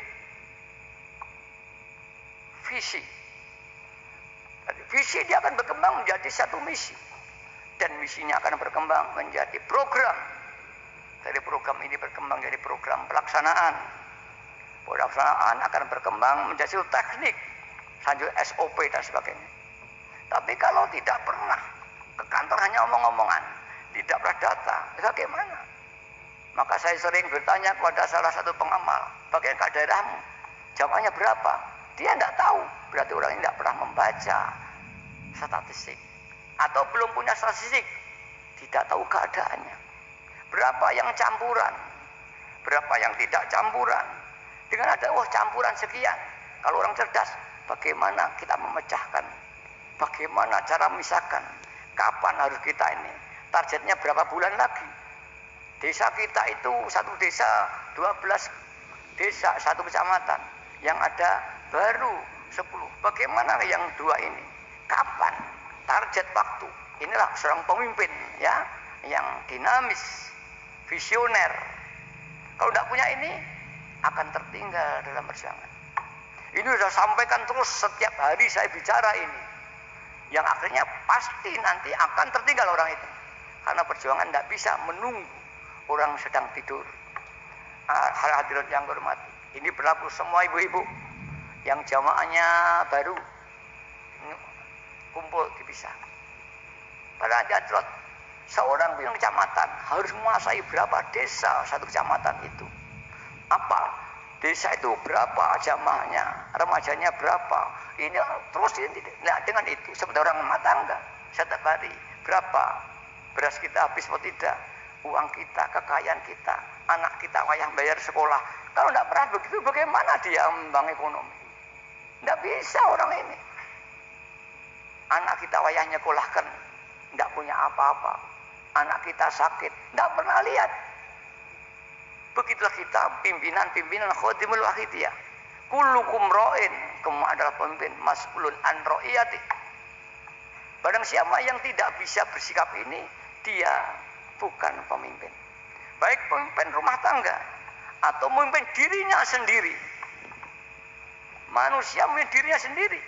visi. Visi dia akan berkembang menjadi satu misi. Dan misinya akan berkembang menjadi program. Dari program ini berkembang menjadi program pelaksanaan. Pelaksanaan akan berkembang menjadi teknik, selanjutnya SOP dan sebagainya. Tapi kalau tidak pernah ke kantor hanya omong-omongan, tidak pernah data, bagaimana? Maka saya sering bertanya kepada salah satu pengamal, bagaimana daerahmu? Jawabannya berapa? Dia tidak tahu, berarti orang ini tidak pernah membaca statistik. Atau belum punya statistik, tidak tahu keadaannya. Berapa yang campuran, berapa yang tidak campuran. Dengan ada, campuran sekian. Kalau orang cerdas, bagaimana kita memecahkan? Bagaimana cara memisahkan? Kapan harus kita ini? Targetnya berapa bulan lagi? Desa kita itu satu desa 12 desa satu kecamatan, yang ada baru 10. Bagaimana yang 2 ini? Kapan? Target waktu. Inilah seorang pemimpin ya, yang dinamis, visioner. Kalau tidak punya ini, akan tertinggal dalam perjuangan. Ini sudah sampaikan terus setiap hari saya bicara ini. Yang akhirnya pasti nanti akan tertinggal orang itu. Karena perjuangan tidak bisa menunggu orang sedang tidur. Hadirin yang hormati, ini berlaku semua ibu-ibu yang jamaahnya baru kumpul dipisah. Pada jadwal seorang pimpinan kecamatan harus menguasai berapa desa satu kecamatan itu. Apa? Desa itu berapa jamaahnya, remajanya berapa. Ini terus nah, dengan itu seperti orang rumah tangga setiap hari berapa beras kita habis atau tidak, uang kita, kekayaan kita, anak kita wayah bayar sekolah. Kalau tidak pernah begitu, bagaimana dia membangun ekonomi? Tidak bisa orang ini. Anak kita wayah nyekolahkan, tidak punya apa-apa. Anak kita sakit, tidak pernah lihat. Begitulah kita pimpinan khadimul wahidiyah. Kullukum ra'in, kamu adalah pemimpin, mas'ulun an ra'iyati. Barang siapa yang tidak bisa bersikap ini, dia bukan pemimpin. Baik pemimpin rumah tangga atau memimpin dirinya sendiri. Manusia memimpin dirinya sendiri.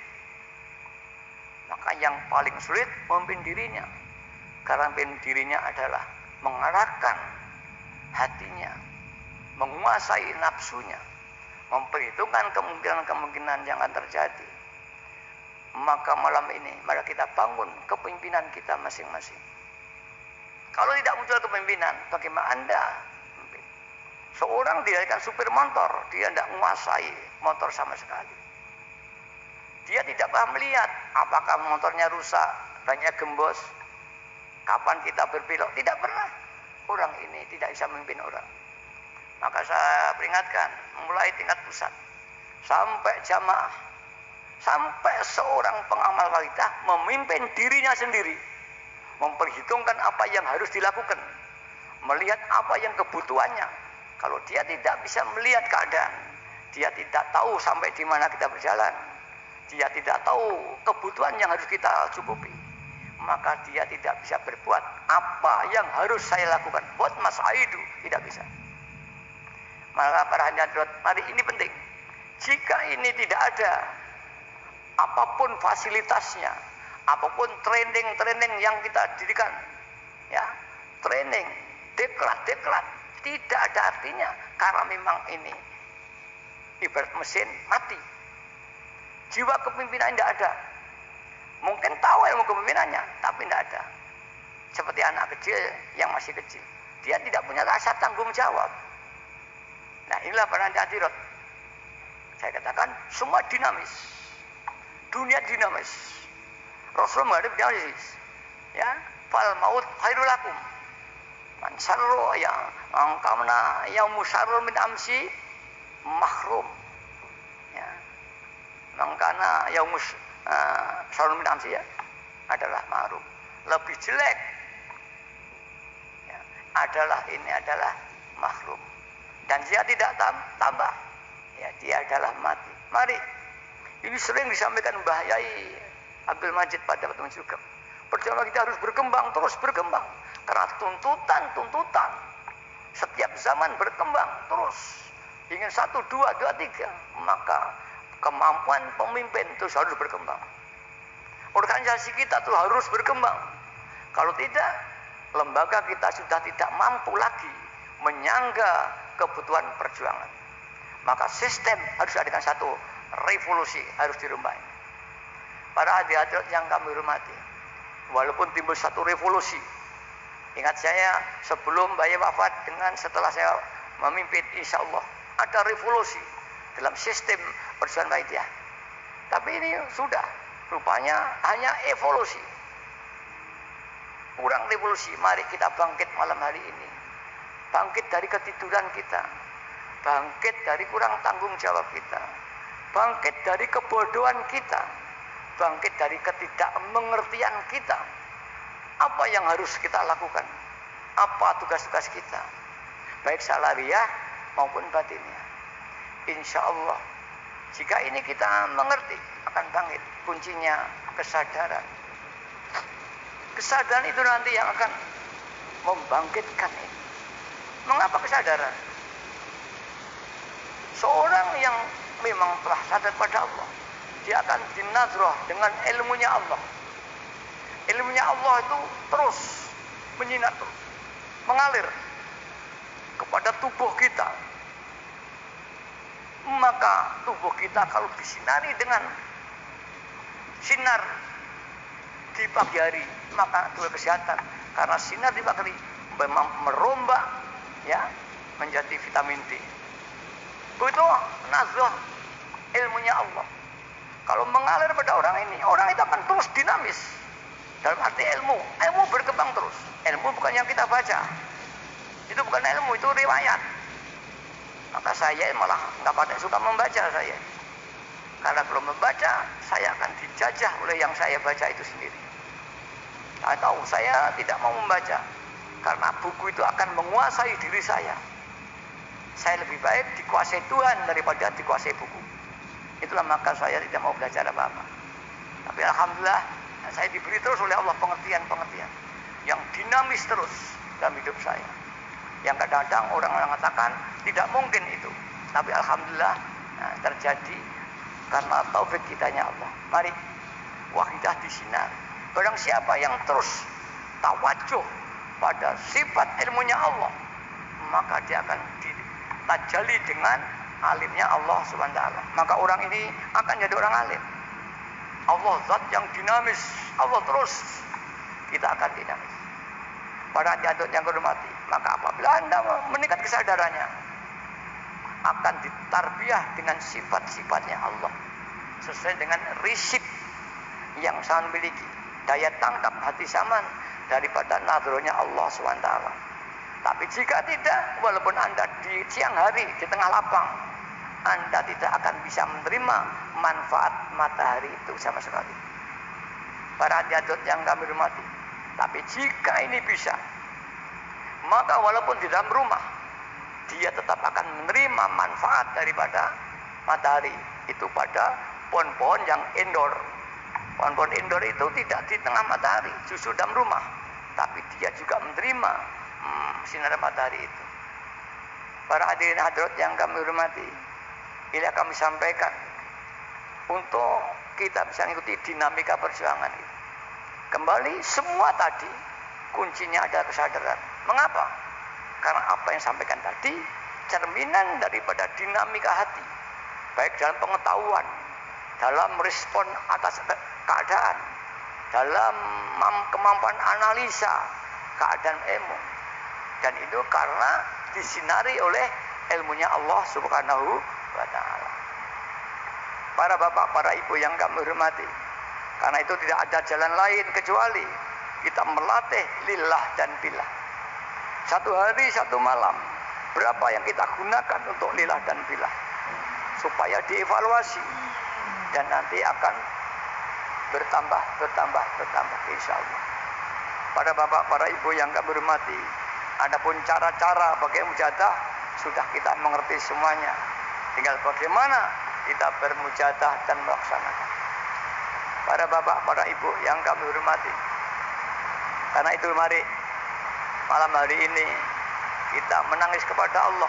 Maka yang paling sulit memimpin dirinya. Karena memimpin dirinya adalah mengarahkan hatinya, menguasai nafsunya, memperhitungkan kemungkinan-kemungkinan yang akan terjadi. Maka malam ini mari kita bangun kepemimpinan kita masing-masing. Kalau tidak muncul kepemimpinan, bagaimana Anda? Seorang dilahirkan supir motor, dia tidak menguasai motor sama sekali. Dia tidak pernah melihat apakah motornya rusak, banyak gembos, kapan kita berbelok, tidak pernah. Orang ini tidak bisa memimpin orang. Maka saya peringatkan, mulai tingkat pusat sampai jamaah, sampai seorang pengamal walidah memimpin dirinya sendiri, memperhitungkan apa yang harus dilakukan, melihat apa yang kebutuhannya. Kalau dia tidak bisa melihat keadaan, dia tidak tahu sampai di mana kita berjalan, dia tidak tahu kebutuhan yang harus kita cukupi, maka dia tidak bisa berbuat apa yang harus saya lakukan. Buat Mas Aidu tidak bisa. Maka para hadirat, mari ini penting. Jika ini tidak ada apapun fasilitasnya, apapun training yang kita dirikan, ya, training, deklat, tidak ada artinya. Karena memang ini ibarat mesin mati. Jiwa kepemimpinan tidak ada. Mungkin tahu ilmu kepemimpinannya, tapi tidak ada. Seperti anak kecil yang masih kecil, dia tidak punya rasa tanggung jawab. Nah, inilah para hadirat. Saya katakan semua dinamis. Dunia dinamis. Rasulullah dinamis. Ya, fal maut khairul lakum. Man sarru ya angkamna yaumu syarrun min amsi mahrum. Ya. Mangkana yaumus syarrun min amsi ya adalah mahrum. Lebih jelek. Ya, adalah mahrum. Dan dia tidak tambah, ya dia adalah mati. Mari, ini sering disampaikan Mbah Yai Abdul Majid pada pertemuan juga. Perjuangan kita harus berkembang, terus berkembang. Karena tuntutan setiap zaman berkembang terus. Ingin 1, 2, 3, maka kemampuan pemimpin terus harus berkembang. Organisasi kita terus harus berkembang. Kalau tidak, lembaga kita sudah tidak mampu lagi menyangga kebutuhan perjuangan. Maka sistem harus ada satu revolusi, harus dirubah. Para hadirat yang kami hormati, walaupun timbul satu revolusi, ingat saya sebelum Mbak wafat dengan setelah saya memimpin, insya Allah ada revolusi dalam sistem perjuangan Muhammadiyah. Tapi ini sudah rupanya hanya evolusi, kurang revolusi. Mari kita bangkit malam hari ini, bangkit dari ketiduran kita, bangkit dari kurang tanggung jawab kita, bangkit dari kebodohan kita, bangkit dari ketidakmengertian kita. Apa yang harus kita lakukan? Apa tugas-tugas kita? Baik salariah maupun batinnya. Insya Allah, jika ini kita mengerti, akan bangkit. Kuncinya kesadaran. Kesadaran itu nanti yang akan membangkitkan ini. Mengapa kesadaran? Seorang yang memang telah sadar pada Allah, dia akan dinazrah dengan ilmunya Allah. Ilmunya Allah itu terus menyinar, mengalir kepada tubuh kita. Maka tubuh kita kalau disinari dengan sinar di pagi hari, maka itu kesehatan. Karena sinar di pagi hari memang merombak ya menjadi vitamin D. Begitu nazrah ilmunya Allah. Kalau mengalir pada orang ini, orang itu akan terus dinamis. Dalam arti ilmu berkembang terus. Ilmu bukan yang kita baca. Itu bukan ilmu, itu riwayat. Maka saya malah nggak pada suka membaca saya. Karena kalau membaca, saya akan dijajah oleh yang saya baca itu sendiri. Atau saya tidak mau membaca, karena buku itu akan menguasai diri saya. Saya lebih baik dikuasai Tuhan daripada dikuasai buku. Itulah maka saya tidak mau belajar apa-apa. Tapi alhamdulillah, saya diberi terus oleh Allah pengertian-pengertian yang dinamis terus dalam hidup saya. Yang kadang-kadang orang mengatakan tidak mungkin itu. Tapi alhamdulillah terjadi karena taufik kitanya Allah. Mari wahidah disinari. Barang siapa yang terus tawajuh pada sifat ilmunya Allah, maka dia akan ditajali dengan alimnya Allah Subhanahu wa taala. Maka orang ini akan jadi orang alim. Allah zat yang dinamis, Allah terus, kita akan dinamis. Para hadirat yang hormati, maka apabila Anda meningkat kesadarannya, akan ditarbiyah dengan sifat-sifatnya Allah sesuai dengan risip yang sangat miliki, daya tangkap hati zaman daripada nadronya Allah SWT. Tapi jika tidak, walaupun Anda di siang hari di tengah lapang, Anda tidak akan bisa menerima manfaat matahari itu sama sekali. Para hadirat yang kami hormati, tapi jika ini bisa, maka walaupun di dalam rumah, dia tetap akan menerima manfaat daripada matahari itu pada pohon-pohon yang indoor. Pohon-pohon indoor itu tidak di tengah matahari, justru dalam rumah, tapi dia juga menerima sinar matahari itu. Para hadirin hadirat yang kami hormati, ini kami sampaikan untuk kita bisa mengikuti dinamika perjuangan itu. Kembali semua tadi kuncinya adalah kesadaran. Mengapa? Karena apa yang sampaikan tadi cerminan daripada dinamika hati, baik dalam pengetahuan, dalam respon atas keadaan, dalam kemampuan analisa keadaan ilmu. Dan itu karena disinari oleh ilmunya Allah Subhanahu wa ta'ala. Para bapak, para ibu yang kami hormati, karena itu tidak ada jalan lain kecuali kita melatih lillah dan billah. Satu hari satu malam, berapa yang kita gunakan untuk lillah dan billah, supaya dievaluasi dan nanti akan bertambah insya Allah. Para bapak, para ibu yang kami hormati, adapun cara-cara bagaimana mujahadah sudah kita mengerti semuanya. Tinggal bagaimana kita bermujahadah dan melaksanakan. Para bapak, para ibu yang kami hormati, karena itu mari malam hari ini kita menangis kepada Allah,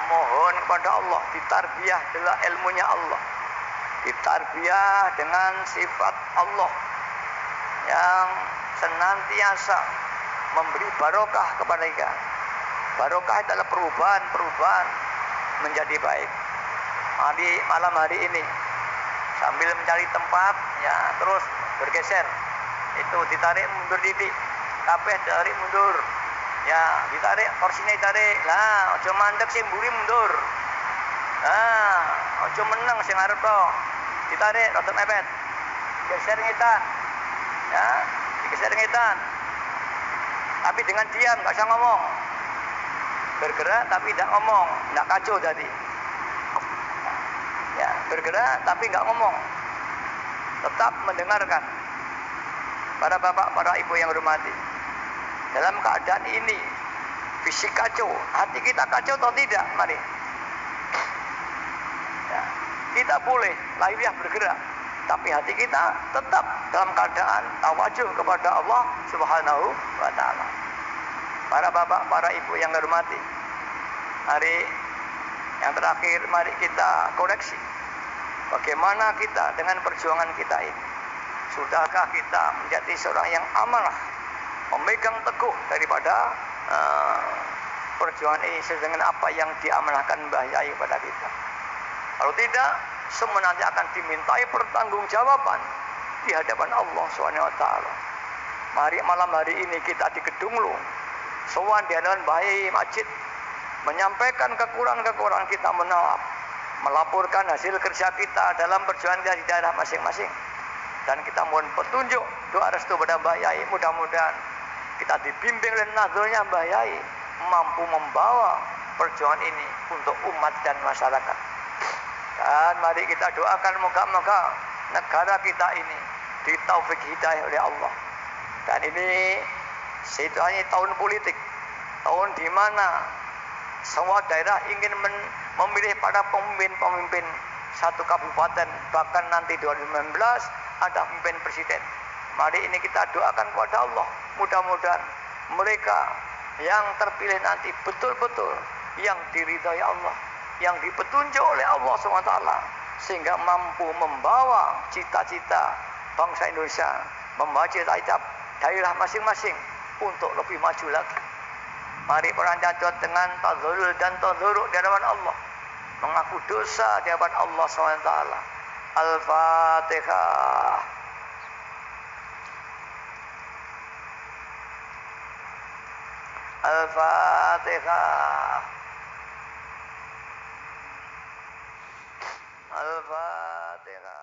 mohon kepada Allah, ditarbiyah dengan ilmunya Allah, ditarbiyah dengan sifat Allah yang senantiasa memberi barokah kepada kita. Barokah adalah perubahan menjadi baik. Malam hari ini sambil mencari tempat ya, terus bergeser. Itu ditarik mundur titik, kabeh tarik mundur. Ya, ditarik kursinya ditarik. Lah, aja mandek sing mburi mundur. Aja meneng sing arep to. Ditarik rada mepet. Geser ngetan. Ya, digeser ngetan. Tapi dengan diam, enggak usah ngomong. Bergerak tapi tidak ngomong, enggak kacau tadi. Ya, bergerak tapi enggak ngomong. Tetap mendengarkan. Para bapak, para ibu yang hormati. Dalam keadaan ini, fisik kacau, hati kita kacau atau tidak? Mari. Ya, kita boleh lahiriah bergerak, tapi hati kita tetap dalam keadaan tawajuh kepada Allah Subhanahu wa Ta'ala. Para bapak, para ibu yang hormati, mari yang terakhir, mari kita koreksi. Bagaimana kita dengan perjuangan kita ini? Sudahkah kita menjadi seorang yang amanah, memegang teguh daripada perjuangan ini sesuai dengan apa yang diamanahkan Mbah Yai kepada kita? Kalau tidak, semua nanti akan dimintai pertanggungjawaban di hadapan Allah SWT. Mari malam hari ini kita di Kedunglu, sowan di hadapan Mbah Yai Majid, menyampaikan kekurangan-kekurangan kita, melaporkan hasil kerja kita dalam perjuangan kita di daerah masing-masing. Dan kita mohon petunjuk, doa restu pada Mbah Yai, mudah-mudahan kita dibimbing oleh nazarnya Mbah Yai, mampu membawa perjuangan ini untuk umat dan masyarakat. Dan mari kita doakan moga-moga negara kita ini ditaufik hidayah oleh Allah. Dan ini situasinya tahun politik, tahun di mana semua daerah ingin memilih para pemimpin satu kabupaten, bahkan nanti 2019 ada pemimpin presiden. Mari ini kita doakan kepada Allah, mudah-mudahan mereka yang terpilih nanti betul-betul yang diridhai Allah, yang dipetunjuk oleh Allah SWT, sehingga mampu membawa cita-cita bangsa Indonesia, membawa cita-cita daerah masing-masing untuk lebih maju lagi. Mari beranjat dengan tadzallul dan tadzuruk di hadapan Allah, mengaku dosa di hadapan Allah SWT. Al-Fatihah. Al-Fatihah. Al-Fatihah.